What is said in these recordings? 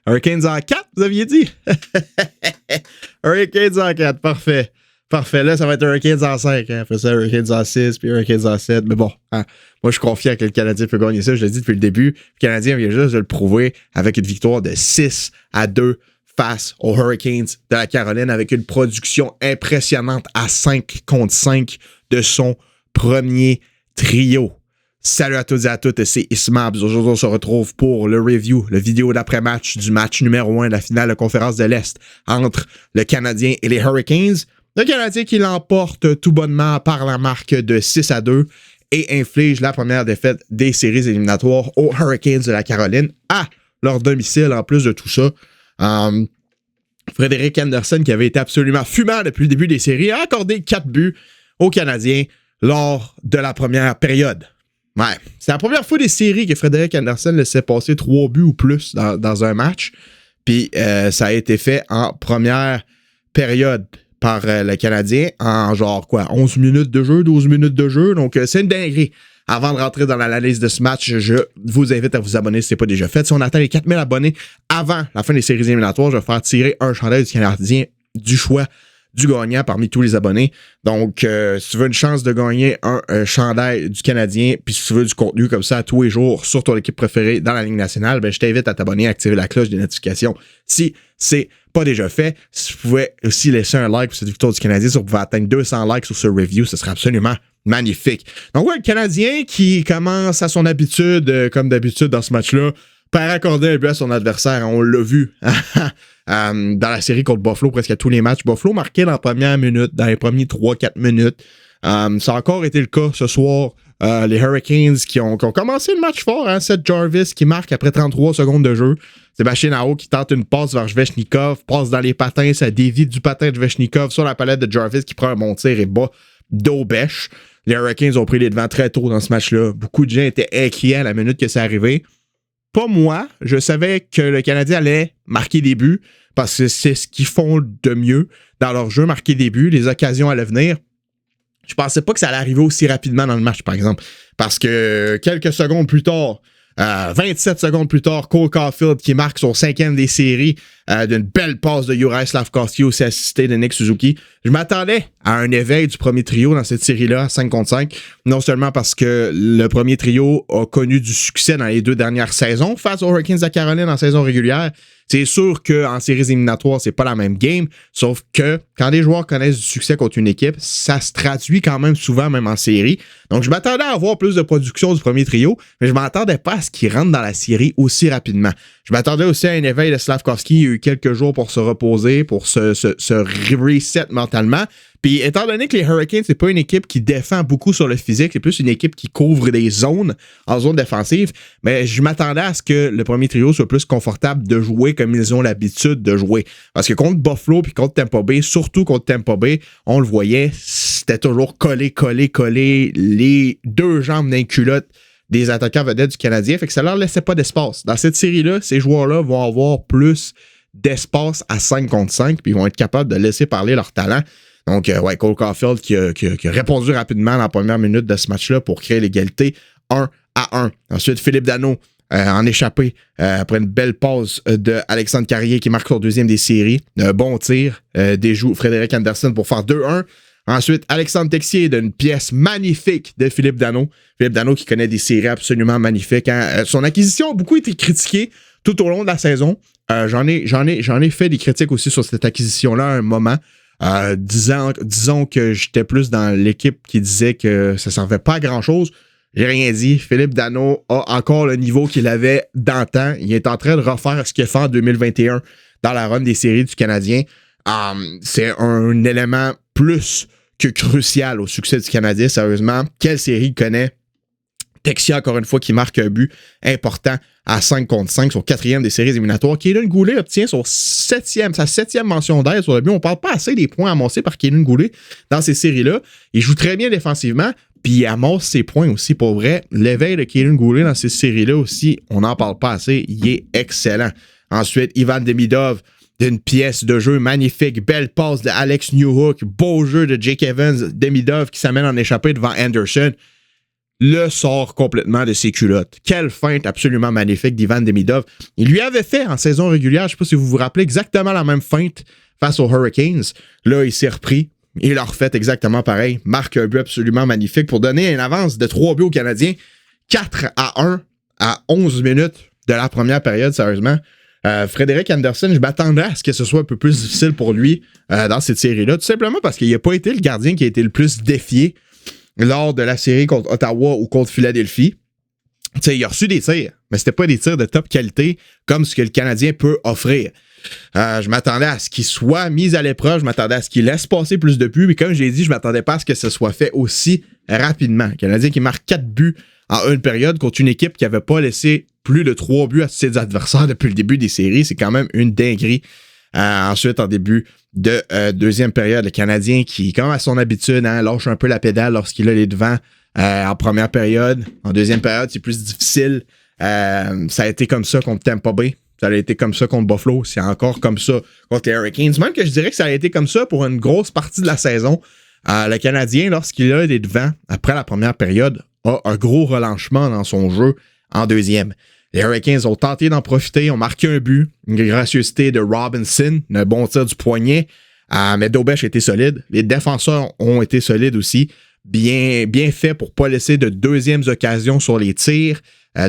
Hurricanes en 4, vous aviez dit? Hurricanes en 4, parfait. Parfait, là, ça va être Hurricanes en 5. Hein. Après ça, Hurricanes en 6, puis Hurricanes en 7. Mais bon, hein, moi, je suis confiant que le Canadien peut gagner ça. Je l'ai dit depuis le début. Le Canadien vient juste de le prouver avec une victoire de 6-2 face aux Hurricanes de la Caroline avec une production impressionnante à 5 contre 5 de son premier trio. Salut à toutes et à toutes, c'est Ismabs. Aujourd'hui, on se retrouve pour le review, le vidéo d'après-match du match numéro 1 de la finale de conférence de l'Est entre le Canadien et les Hurricanes. Le Canadien qui l'emporte tout bonnement par la marque de 6-2 et inflige la première défaite des séries éliminatoires aux Hurricanes de la Caroline à leur domicile. En plus de tout ça, Frederik Andersen, qui avait été absolument fumant depuis le début des séries, a accordé 4 buts aux Canadiens lors de la première période. Ouais, c'est la première fois des séries que Frederik Andersen laissait passer 3 buts ou plus dans un match. Puis ça a été fait en première période par le Canadien en genre 11 minutes de jeu, 12 minutes de jeu. Donc c'est une dinguerie. Avant de rentrer dans l'analyse de ce match, je vous invite à vous abonner si ce n'est pas déjà fait. Si on atteint les 4000 abonnés avant la fin des séries éliminatoires, je vais faire tirer un chandail du Canadien du choix du gagnant parmi tous les abonnés. Donc, si tu veux une chance de gagner un chandail du Canadien, puis si tu veux du contenu comme ça tous les jours sur ton équipe préférée dans la Ligue nationale, ben, je t'invite à t'abonner et activer la cloche des notifications si c'est pas déjà fait. Si tu pouvais aussi laisser un like pour cette victoire du Canadien, si on pouvait atteindre 200 likes sur ce review, ce serait absolument magnifique. Donc, ouais, le Canadien qui commence à son habitude, comme d'habitude dans ce match-là, par accorder un but à son adversaire. On l'a vu dans la série contre Buffalo, presque à tous les matchs. Buffalo marquait dans la première minute, dans les premiers 3-4 minutes. Ça a encore été le cas ce soir. Les Hurricanes qui ont commencé le match fort. Hein? Seth Jarvis qui marque après 33 secondes de jeu. Sébastien Aho qui tente une passe vers Svechnikov, passe dans les patins, ça dévie du patin de Svechnikov sur la palette de Jarvis qui prend un bon tir et bat d'Aubèche. Les Hurricanes ont pris les devants très tôt dans ce match-là. Beaucoup de gens étaient inquiets à la minute que c'est arrivé. Pas moi, je savais que le Canadien allait marquer des buts parce que c'est ce qu'ils font de mieux dans leur jeu, marquer des buts, les occasions allaient venir. Je pensais pas que ça allait arriver aussi rapidement dans le match, par exemple, parce que quelques secondes plus tard, 27 secondes plus tard, Cole Caulfield qui marque son 5e des séries d'une belle passe de Juraj Slafkovský, aussi assisté de Nick Suzuki. Je m'attendais à un éveil du premier trio dans cette série-là, 5 contre 5, non seulement parce que le premier trio a connu du succès dans les 2 dernières saisons face aux Hurricanes de Caroline en saison régulière. C'est sûr qu'en séries éliminatoires, c'est pas la même game, sauf que quand des joueurs connaissent du succès contre une équipe, ça se traduit quand même souvent, même en série. Donc, je m'attendais à avoir plus de production du premier trio, mais je m'attendais pas à ce qu'ils rentrent dans la série aussi rapidement. Je m'attendais aussi à un éveil de Slafkovský. Il y a eu quelques jours pour se reposer, pour se reset mentalement. Puis, étant donné que les Hurricanes, c'est pas une équipe qui défend beaucoup sur le physique, c'est plus une équipe qui couvre des zones en zone défensive, mais je m'attendais à ce que le premier trio soit plus confortable de jouer comme ils ont l'habitude de jouer. Parce que contre Buffalo puis contre Tampa Bay, surtout contre Tampa Bay, on le voyait, c'était toujours collé, les 2 jambes d'un culotte des attaquants vedettes du Canadien, fait que ça leur laissait pas d'espace. Dans cette série-là, ces joueurs-là vont avoir plus d'espace à 5 contre 5, puis ils vont être capables de laisser parler leur talent. Donc, Cole Caulfield qui a répondu rapidement dans la première minute de ce match-là pour créer l'égalité 1-1. Ensuite, Philippe Danault en échappé après une belle passe de Alexandre Carrier qui marque son 2e des séries. Un bon tir déjoue Frederik Andersen pour faire 2-1. Ensuite, Alexandre Texier d'une pièce magnifique de Philippe Danault. Philippe Danault qui connaît des séries absolument magnifiques. Hein? Son acquisition a beaucoup été critiquée tout au long de la saison. J'en ai fait des critiques aussi sur cette acquisition-là à un moment. Disons que j'étais plus dans l'équipe qui disait que ça ne servait pas à grand-chose. J'ai rien dit. Philippe Danault a encore le niveau qu'il avait d'antan. Il est en train de refaire ce qu'il a fait en 2021 dans la run des séries du Canadien. C'est un élément plus que crucial au succès du Canadien. Sérieusement, quelle série il connaît? Texier, encore une fois, qui marque un but important à 5 contre 5, son 4e des séries éliminatoires. Kaelin Goulet obtient sa 7e mention d'aide sur le but. On ne parle pas assez des points amassés par Kaelin Goulet dans ces séries-là. Il joue très bien défensivement, puis il amasse ses points aussi, pour vrai. L'éveil de Kaelin Goulet dans ces séries-là aussi, on n'en parle pas assez. Il est excellent. Ensuite, Ivan Demidov, d'une pièce de jeu magnifique. Belle passe de Alex Newhook. Beau jeu de Jake Evans. Demidov qui s'amène en échappée devant Anderson. le sort complètement de ses culottes. Quelle feinte absolument magnifique d'Ivan Demidov. Il lui avait fait en saison régulière, je ne sais pas si vous vous rappelez, exactement la même feinte face aux Hurricanes. Là, il s'est repris. Il leur fait exactement pareil. Marque un but absolument magnifique pour donner une avance de 3 buts aux Canadiens. 4-1 à 11 minutes de la première période, sérieusement. Frederik Andersen, je m'attendais à ce que ce soit un peu plus difficile pour lui dans cette série-là, tout simplement parce qu'il n'a pas été le gardien qui a été le plus défié lors de la série contre Ottawa ou contre Philadelphie. T'sais, il a reçu des tirs, mais c'était pas des tirs de top qualité comme ce que le Canadien peut offrir. Je m'attendais à ce qu'il soit mis à l'épreuve, je m'attendais à ce qu'il laisse passer plus de buts, mais comme je l'ai dit, je m'attendais pas à ce que ce soit fait aussi rapidement. Le Canadien qui marque 4 buts en une période contre une équipe qui n'avait pas laissé plus de 3 buts à ses adversaires depuis le début des séries, c'est quand même une dinguerie. Ensuite, en début de deuxième période, le Canadien qui, comme à son habitude, lâche un peu la pédale lorsqu'il a les devants en première période. En deuxième période, c'est plus difficile. Ça a été comme ça contre Tampa Bay. Ça a été comme ça contre Buffalo. C'est encore comme ça contre les Hurricanes. Même que je dirais que ça a été comme ça pour une grosse partie de la saison. Le Canadien, lorsqu'il a les devants, après la première période, a un gros relâchement dans son jeu en deuxième. Les Hurricanes ont tenté d'en profiter, ont marqué un but, une gracieuseté de Robinson, un bon tir du poignet, mais Dobech était solide. Les défenseurs ont été solides aussi, bien fait pour ne pas laisser de deuxièmes occasions sur les tirs.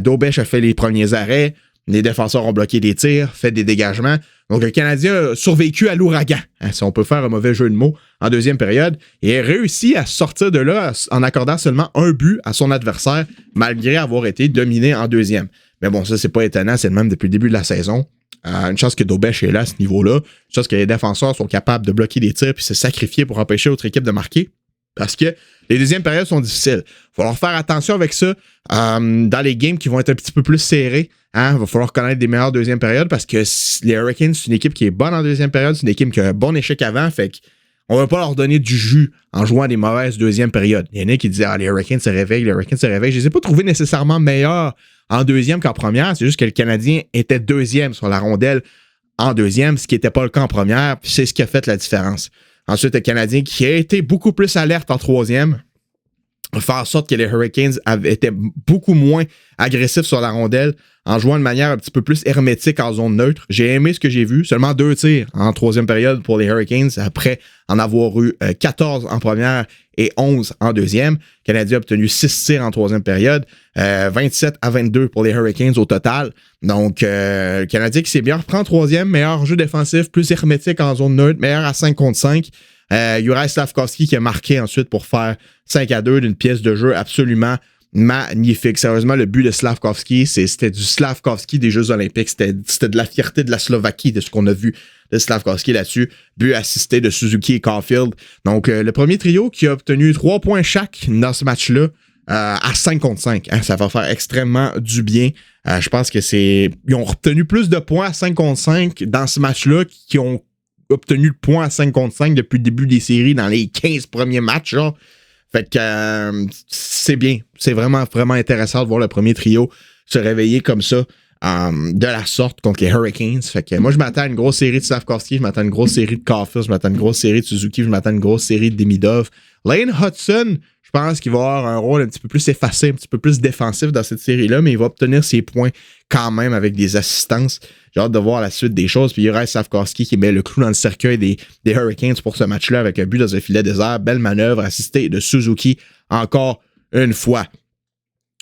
Dobech a fait les premiers arrêts, les défenseurs ont bloqué des tirs, fait des dégagements. Donc le Canadien a survécu à l'ouragan, si on peut faire un mauvais jeu de mots, en deuxième période, et a réussi à sortir de là en accordant seulement un but à son adversaire, malgré avoir été dominé en deuxième. Mais bon, ça, c'est pas étonnant, c'est le même depuis le début de la saison. Une chance que Dobech est là à ce niveau-là. Une chance que les défenseurs sont capables de bloquer des tirs puis se sacrifier pour empêcher l'autre équipe de marquer. Parce que les deuxièmes périodes sont difficiles. Il va falloir faire attention avec ça. Dans les games qui vont être un petit peu plus serrés, il va falloir connaître des meilleures deuxièmes périodes parce que les Hurricanes, c'est une équipe qui est bonne en deuxième période. C'est une équipe qui a un bon échec avant. Fait qu'on ne va pas leur donner du jus en jouant des mauvaises deuxièmes périodes. Il y en a qui disent les Hurricanes se réveillent, les Hurricanes se réveillent. Je ne les ai pas trouvés nécessairement meilleurs en deuxième qu'en première. C'est juste que le Canadien était deuxième sur la rondelle en deuxième, ce qui n'était pas le cas en première. Puis c'est ce qui a fait la différence. Ensuite, le Canadien qui a été beaucoup plus alerte en troisième, a fait en sorte que les Hurricanes étaient beaucoup moins agressifs sur la rondelle en jouant de manière un petit peu plus hermétique en zone neutre. J'ai aimé ce que j'ai vu. Seulement 2 tirs en troisième période pour les Hurricanes après en avoir eu 14 en première et 11 en deuxième. Le Canadien a obtenu 6 tirs en troisième période, 27-22 pour les Hurricanes au total. Donc, le Canadien qui s'est bien repris en troisième, meilleur jeu défensif, plus hermétique en zone neutre, meilleur à 5 contre 5. Juraj Slafkovský qui a marqué ensuite pour faire 5-2 d'une pièce de jeu absolument magnifique. Sérieusement, le but de Slafkovský, c'était du Slafkovský des Jeux Olympiques. C'était de la fierté de la Slovaquie, de ce qu'on a vu de Slafkovský là-dessus. But assisté de Suzuki et Caulfield. Donc, le premier trio qui a obtenu 3 points chaque dans ce match-là à 5 contre 5. Ça va faire extrêmement du bien. Je pense que ils ont obtenu plus de points à 5 contre 5 dans ce match-là qui ont obtenu le point à 5 contre 5 depuis le début des séries dans les 15 premiers matchs. Genre. Fait que c'est bien. C'est vraiment, vraiment intéressant de voir le premier trio se réveiller comme ça de la sorte contre les Hurricanes. Fait que moi, je m'attends à une grosse série de Slafkovský, je m'attends à une grosse série de Caulfield, je m'attends à une grosse série de Suzuki, je m'attends à une grosse série de Demidov. Lane Hudson, je pense qu'il va avoir un rôle un petit peu plus effacé, un petit peu plus défensif dans cette série-là, mais il va obtenir ses points quand même avec des assistances. J'ai hâte de voir la suite des choses. Puis il y aura Slafkovský qui met le clou dans le cercueil des Hurricanes pour ce match-là avec un but dans un filet désert. Belle manœuvre assistée de Suzuki encore une fois.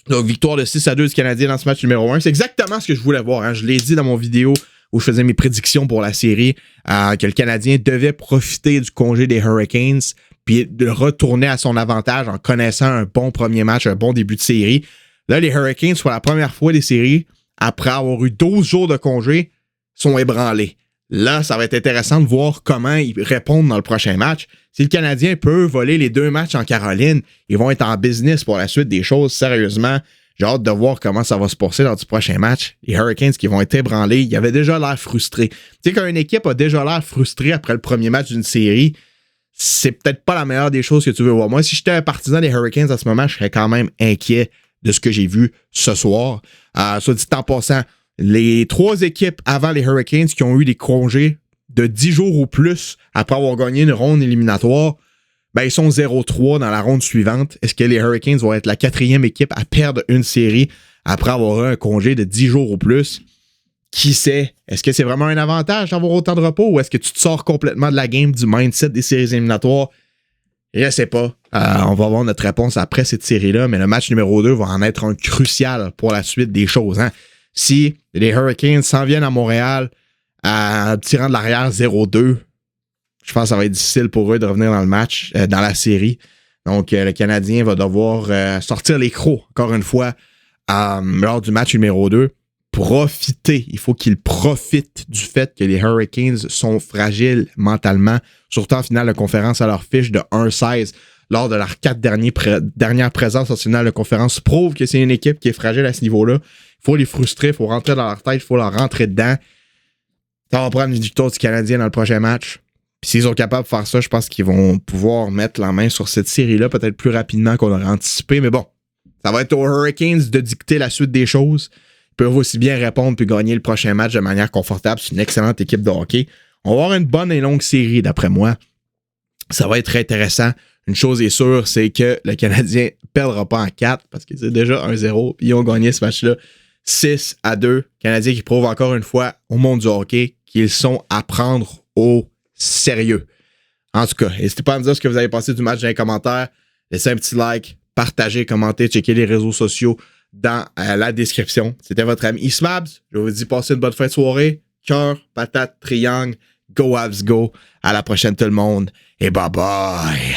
Donc, victoire de 6-2 du Canadien dans ce match numéro 1. C'est exactement ce que je voulais voir. Je l'ai dit dans mon vidéo où je faisais mes prédictions pour la série, que le Canadien devait profiter du congé des Hurricanes puis de retourner à son avantage en connaissant un bon premier match, un bon début de série. Là, les Hurricanes, pour la première fois des séries, après avoir eu 12 jours de congé, sont ébranlés. Là, ça va être intéressant de voir comment ils répondent dans le prochain match. Si le Canadien peut voler les 2 matchs en Caroline, ils vont être en business pour la suite des choses, sérieusement. J'ai hâte de voir comment ça va se passer lors du prochain match. Les Hurricanes qui vont être ébranlés, ils avaient déjà l'air frustrés. Tu sais, quand une équipe a déjà l'air frustrée après le premier match d'une série, c'est peut-être pas la meilleure des choses que tu veux voir. Moi, si j'étais un partisan des Hurricanes à ce moment, je serais quand même inquiet de ce que j'ai vu ce soir. Soit dit en passant, les 3 équipes avant les Hurricanes qui ont eu des congés de 10 jours ou plus après avoir gagné une ronde éliminatoire, ben, ils sont 0-3 dans la ronde suivante. Est-ce que les Hurricanes vont être la 4e équipe à perdre une série après avoir eu un congé de 10 jours ou plus? Qui sait? Est-ce que c'est vraiment un avantage d'avoir autant de repos ou est-ce que tu te sors complètement de la game, du mindset des séries éliminatoires? Je sais pas. On va avoir notre réponse après cette série-là, mais le match numéro 2 va en être un crucial pour la suite des choses. Hein? Si les Hurricanes s'en viennent à Montréal en tirant de l'arrière 0-2, je pense que ça va être difficile pour eux de revenir dans le match, dans la série. Donc, le Canadien va devoir sortir les crocs, encore une fois, lors du match numéro 2. Profiter. Il faut qu'ils profitent du fait que les Hurricanes sont fragiles mentalement, surtout en finale de conférence à leur fiche de 1-16 lors de leurs 4 dernières présences en finale de conférence prouve que c'est une équipe qui est fragile à ce niveau-là. Il faut les frustrer, il faut rentrer dans leur tête, il faut leur rentrer dedans. Ça va prendre une victoire du Canadien dans le prochain match. Puis s'ils sont capables de faire ça, je pense qu'ils vont pouvoir mettre la main sur cette série-là peut-être plus rapidement qu'on aurait anticipé. Mais bon, ça va être aux Hurricanes de dicter la suite des choses. Ils peuvent aussi bien répondre puis gagner le prochain match de manière confortable. C'est une excellente équipe de hockey. On va avoir une bonne et longue série, d'après moi. Ça va être très intéressant. Une chose est sûre, c'est que le Canadien ne perdra pas en 4 parce que c'est déjà 1-0. Puis ils ont gagné ce match-là 6-2. Canadiens qui prouvent encore une fois au monde du hockey qu'ils sont à prendre au sérieux. En tout cas, n'hésitez pas à me dire ce que vous avez pensé du match dans les commentaires. Laissez un petit like, partagez, commentez, checkez les réseaux sociaux dans la description. C'était votre ami Ismabs. Je vous dis passez une bonne fin de soirée. Cœur, patate, triangle, go Habs go. À la prochaine tout le monde et bye bye.